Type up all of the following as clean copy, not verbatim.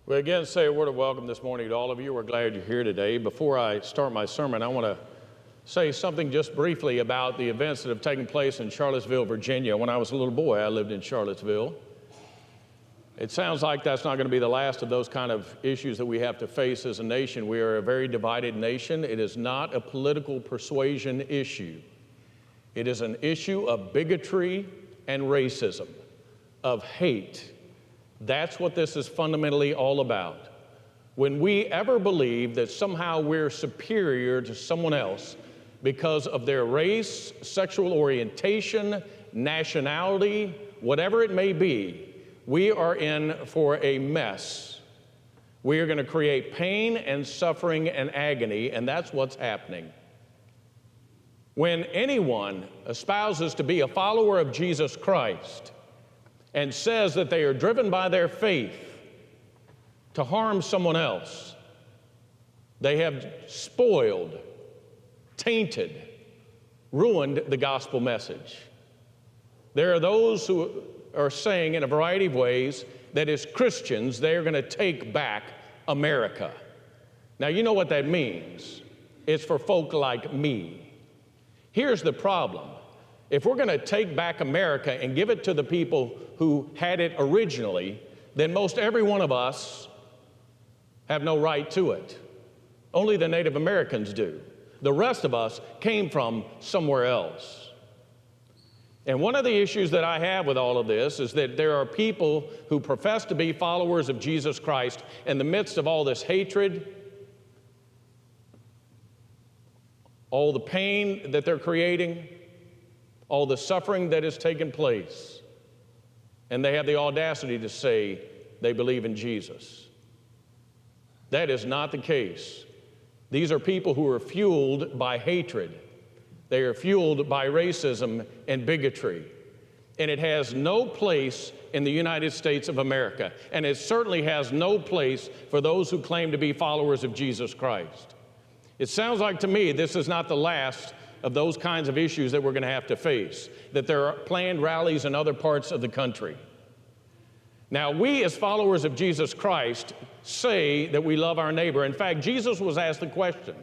Well, again, say a word of welcome this morning to all of you. We're glad you're here today. Before I start my sermon, I want to say something just briefly about the events that have taken place in Charlottesville, Virginia. When I was a little boy, I lived in Charlottesville. It sounds like that's not going to be the last of those kind of issues that we have to face as a nation. We are a very divided nation. It is not a political persuasion issue. It is an issue of bigotry and racism, of hate. That's what this is fundamentally all about. When we ever believe that somehow we're superior to someone else because of their race, sexual orientation, nationality, whatever it may be, we are in for a mess. We are going to create pain and suffering and agony, and that's what's happening. When anyone espouses to be a follower of Jesus Christ and says that they are driven by their faith to harm someone else, they have spoiled, tainted, ruined the gospel message. There are those who are saying in a variety of ways that as Christians, they are going to take back America. Now, you know what that means. It's for folk like me. Here's the problem. If we're going to take back America and give it to the people who had it originally, then most every one of us have no right to it. Only the Native Americans do. The rest of us came from somewhere else. And one of the issues that I have with all of this is that there are people who profess to be followers of Jesus Christ in the midst of all this hatred, all the pain that they're creating, all the suffering that has taken place, and they have the audacity to say they believe in Jesus. That is not the case. These are people who are fueled by hatred. They are fueled by racism and bigotry. And it has no place in the United States of America. And it certainly has no place for those who claim to be followers of Jesus Christ. It sounds like to me this is not the last of those kinds of issues that we're going to have to face, that there are planned rallies in other parts of the country. Now, we as followers of Jesus Christ say that we love our neighbor. In fact, Jesus was asked the question,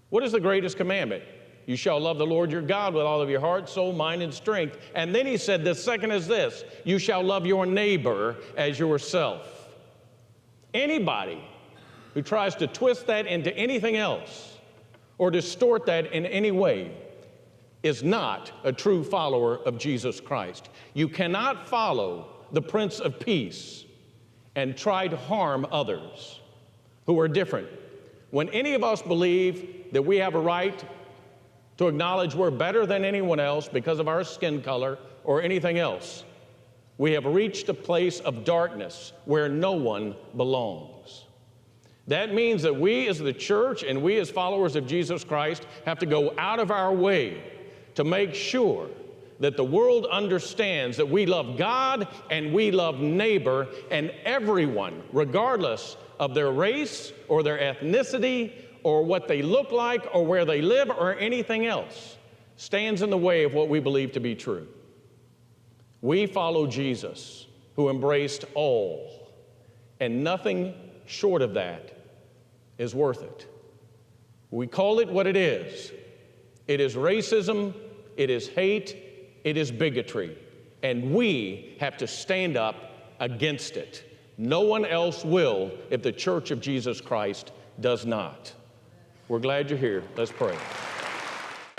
what is the greatest commandment? You shall love the Lord your God with all of your heart, soul, mind, and strength. And then he said, the second is this, you shall love your neighbor as yourself. Anybody who tries to twist that into anything else or distort that in any way is not a true follower of Jesus Christ. You cannot follow the Prince of Peace and try to harm others who are different. When any of us believe that we have a right to acknowledge we're better than anyone else because of our skin color or anything else, we have reached a place of darkness where no one belongs. That means that we as the church and we as followers of Jesus Christ have to go out of our way to make sure that the world understands that we love God and we love neighbor, and everyone, regardless of their race or their ethnicity or what they look like or where they live or anything else, stands in the way of what we believe to be true. We follow Jesus, who embraced all, and nothing short of that is worth it. We call it what it is. It is racism, it is hate, it is bigotry, and we have to stand up against it. No one else will if the Church of Jesus Christ does not. We're glad you're here. Let's pray.